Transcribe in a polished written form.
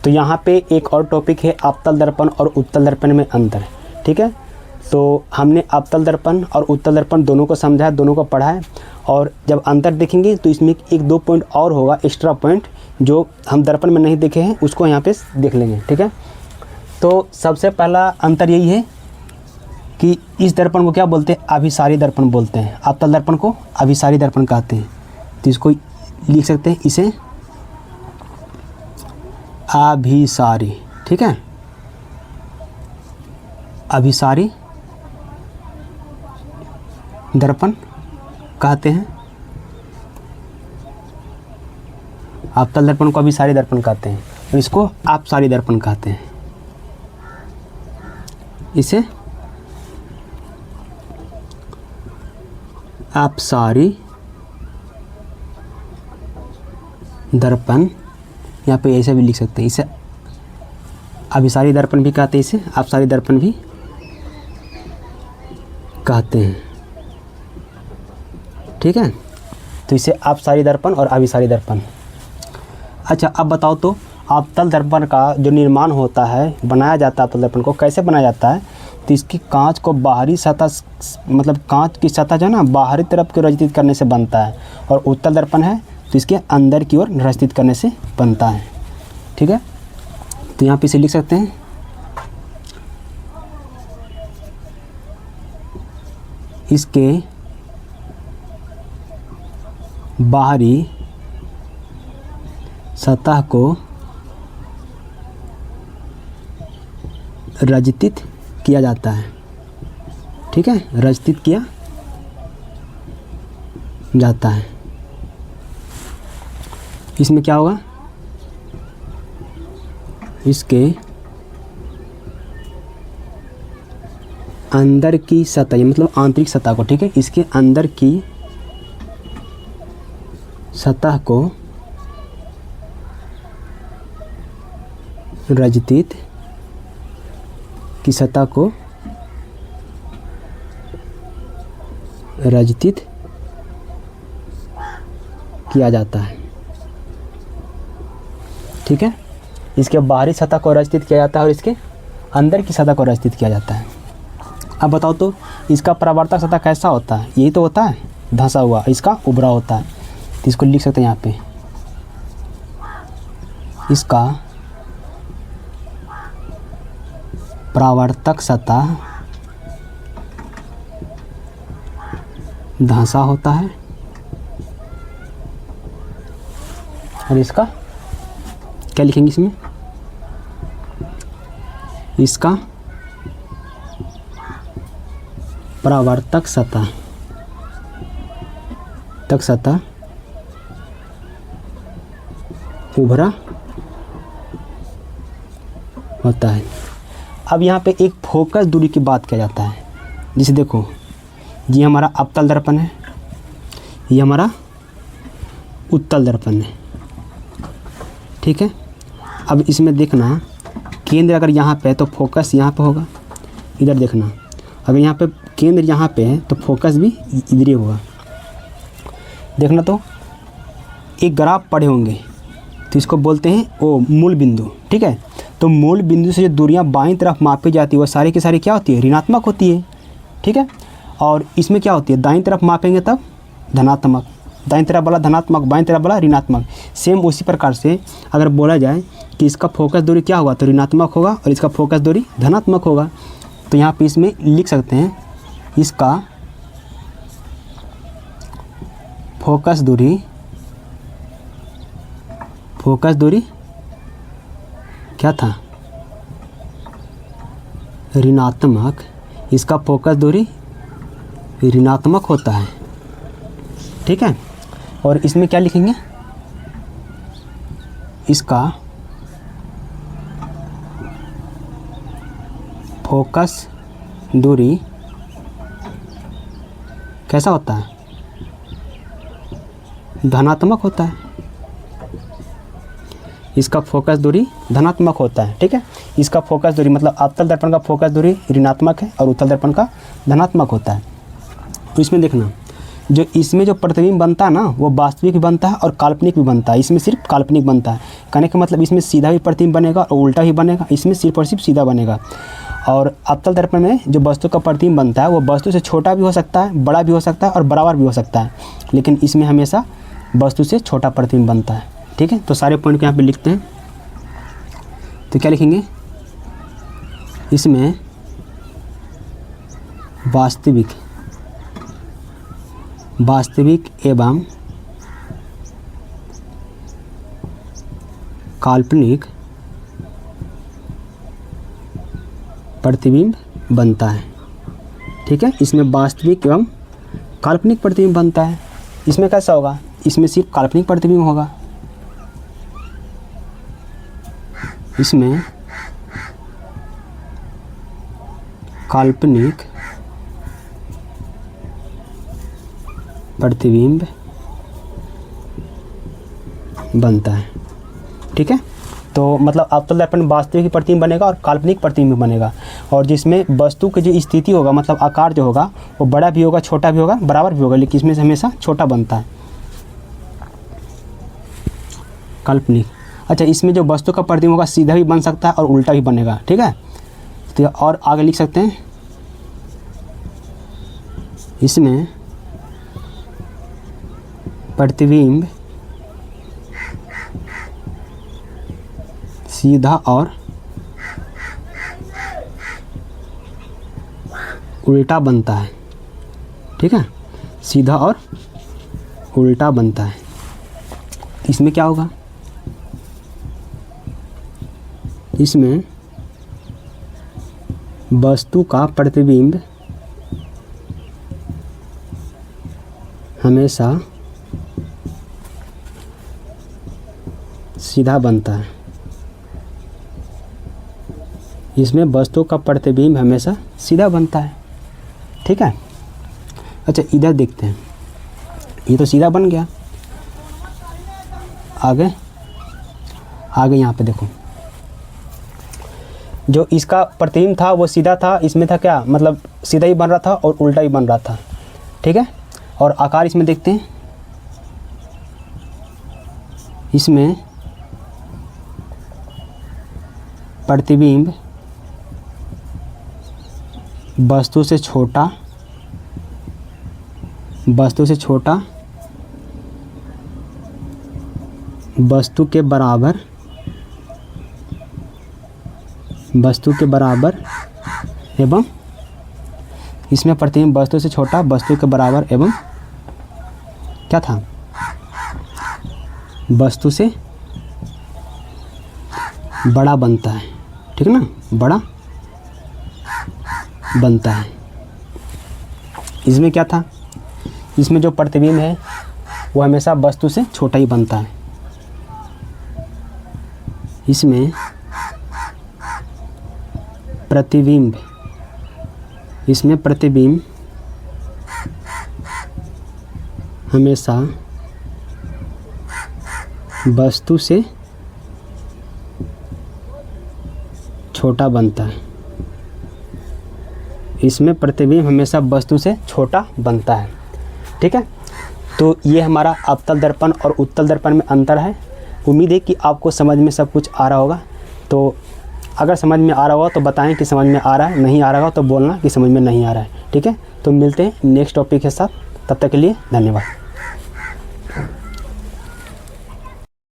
तो यहाँ पे एक और टॉपिक है अवतल दर्पण और उत्तल दर्पण में अंतर, ठीक है। तो हमने अवतल दर्पण और उत्तल दर्पण दोनों को समझा है, दोनों को पढ़ा है। और जब अंतर देखेंगे तो इसमें एक दो पॉइंट और होगा, एक्स्ट्रा पॉइंट जो हम दर्पण में नहीं देखे हैं उसको यहाँ पे देख लेंगे, ठीक है। तो सबसे पहला अंतर यही है कि इस दर्पण को क्या बोलते हैं, अभिसारी दर्पण बोलते हैं। अवतल दर्पण को अभिसारी दर्पण कहते हैं। तो इसको लिख सकते हैं इसे अभिसारी, ठीक है, अभिसारी दर्पण कहते हैं। अवतल दर्पण को अभिसारी दर्पण कहते हैं और इसको अपसारी दर्पण कहते हैं। इसे अपसारी दर्पण यहाँ पे ऐसे भी लिख सकते हैं, इसे अभिसारी दर्पण भी कहते हैं, इसे अपसारी दर्पण भी कहते हैं, ठीक है। तो इसे अपसारी दर्पण और अभिसारी दर्पण। अच्छा, अब बताओ तो अवतल दर्पण का जो निर्माण होता है, बनाया जाता है अवतल दर्पण को कैसे बनाया जाता है। तो इसकी कांच को बाहरी सतह, मतलब कांच की सतह जो है ना बाहरी तरफ को रचित करने से बनता है, और उत्तल दर्पण है तो इसके अंदर की ओर रचित करने से बनता है, ठीक है। तो यहाँ पे इसे लिख सकते हैं इसके बाहरी सतह को रचित किया जाता है, ठीक है, रचित किया जाता है। इसमें क्या होगा, इसके अंदर की सतह, मतलब आंतरिक सतह को, ठीक है, इसके अंदर की सतह को रचित की सतह को रचित किया जाता है, ठीक है। इसके बाहरी सतह को रचित किया जाता है और इसके अंदर की सतह को रचित किया जाता है। अब बताओ तो इसका परावर्तक सतह कैसा होता है। यही तो होता है धंसा हुआ, इसका उभरा होता है। तो इसको लिख सकते हैं यहाँ पे, इसका परावर्तक सतह धंसा होता है और इसका क्या लिखेंगे इसमें, इसका परावर्तक सतह उभरा होता है। अब यहाँ पे एक फोकस दूरी की बात किया जाता है। जिसे देखो, ये हमारा अवतल दर्पण है, ये हमारा उत्तल दर्पण है, ठीक है। अब इसमें देखना, केंद्र अगर यहाँ पे है तो फोकस यहाँ पे होगा, इधर देखना। अगर यहाँ पे केंद्र यहाँ पे है तो फोकस भी इधर ही होगा। देखना तो एक ग्राफ पढ़े होंगे, तो इसको बोलते हैं मूल बिंदु, ठीक है। तो मूल बिंदु से जो दूरियां बाईं तरफ मापी जाती है वो सारी की सारी क्या होती है, ऋणात्मक होती है, ठीक है। और इसमें क्या होती है, दाईं तरफ मापेंगे तब धनात्मक, दाईं तरफ वाला धनात्मक, बाईं तरफ वाला ऋणात्मक। सेम उसी प्रकार से अगर बोला जाए कि इसका फोकस दूरी क्या होगा तो ऋणात्मक होगा और इसका फोकस दूरी धनात्मक होगा। तो यहाँ पे इसमें लिख सकते हैं इसका फोकस दूरी क्या था, ऋणात्मक। इसका फोकस दूरी ऋणात्मक होता है, ठीक है। और इसमें क्या लिखेंगे, इसका फोकस दूरी कैसा होता है, धनात्मक होता है। इसका फोकस दूरी धनात्मक होता है, ठीक है। इसका फोकस दूरी मतलब अवतल दर्पण का फोकस दूरी ऋणात्मक है और उत्तल दर्पण का धनात्मक होता है। तो इसमें देखना, जो इसमें जो प्रतिबिंब बनता है ना वो वास्तविक भी बनता है और काल्पनिक भी बनता है। इसमें सिर्फ काल्पनिक बनता है। कहने का मतलब इसमें सीधा भी प्रतिबिंब बनेगा और उल्टा भी बनेगा, इसमें सिर्फ और सिर्फ सीधा बनेगा। और अवतल दर्पण में जो वस्तु का प्रतिबिंब बनता है वो वस्तु से छोटा भी हो सकता है, बड़ा भी हो सकता है और बराबर भी हो सकता है, लेकिन इसमें हमेशा वस्तु से छोटा प्रतिबिंब बनता है। ठीक है, तो सारे पॉइंट को यहाँ पे लिखते हैं। तो क्या लिखेंगे, इसमें वास्तविक एवं काल्पनिक प्रतिबिंब बनता है। ठीक है, इसमें वास्तविक एवं काल्पनिक प्रतिबिंब बनता है। इसमें कैसा होगा, इसमें सिर्फ काल्पनिक प्रतिबिंब होगा, इसमें काल्पनिक प्रतिबिंब बनता है। ठीक है, तो मतलब अवतल दर्पण वास्तविक प्रतिबिंब बनेगा और काल्पनिक प्रतिबिंब बनेगा। और जिसमें वस्तु की जो स्थिति होगा मतलब आकार जो होगा वो बड़ा भी होगा, छोटा भी होगा, बराबर भी होगा, लेकिन इसमें से हमेशा छोटा बनता है काल्पनिक। अच्छा, इसमें जो वस्तु का प्रतिबिंब होगा सीधा भी बन सकता है और उल्टा भी बनेगा। ठीक है, तो और आगे लिख सकते हैं, इसमें प्रतिबिंब सीधा और उल्टा बनता है। ठीक है, सीधा और उल्टा बनता है। इसमें क्या होगा, इसमें वस्तु का प्रतिबिंब हमेशा सीधा बनता है। इसमें वस्तु का प्रतिबिंब हमेशा सीधा बनता है। ठीक है, अच्छा इधर देखते हैं, ये तो सीधा बन गया। आगे यहाँ पे देखो, जो इसका प्रतिबिंब था वो सीधा था, इसमें था क्या, मतलब सीधा ही बन रहा था और उल्टा ही बन रहा था। ठीक है, और आकार इसमें देखते हैं, इसमें प्रतिबिंब वस्तु से छोटा, वस्तु के बराबर एवं इसमें प्रतिबिंब वस्तु से छोटा, वस्तु के बराबर एवं क्या था, वस्तु से बड़ा बनता है। ठीक है ना, बड़ा बनता है। इसमें क्या था, इसमें जो प्रतिबिंब है वो हमेशा वस्तु से छोटा ही बनता है। इसमें प्रतिबिंब हमेशा वस्तु से छोटा बनता है। इसमें प्रतिबिंब हमेशा वस्तु से छोटा बनता है। ठीक है, तो ये हमारा अवतल दर्पण और उत्तल दर्पण में अंतर है। उम्मीद है कि आपको समझ में सब कुछ आ रहा होगा। तो अगर समझ में आ रहा होगा तो बताएं कि समझ में आ रहा है, नहीं आ रहा होगा तो बोलना कि समझ में नहीं आ रहा है। ठीक है, तो मिलते हैं नेक्स्ट टॉपिक के साथ, तब तक के लिए धन्यवाद।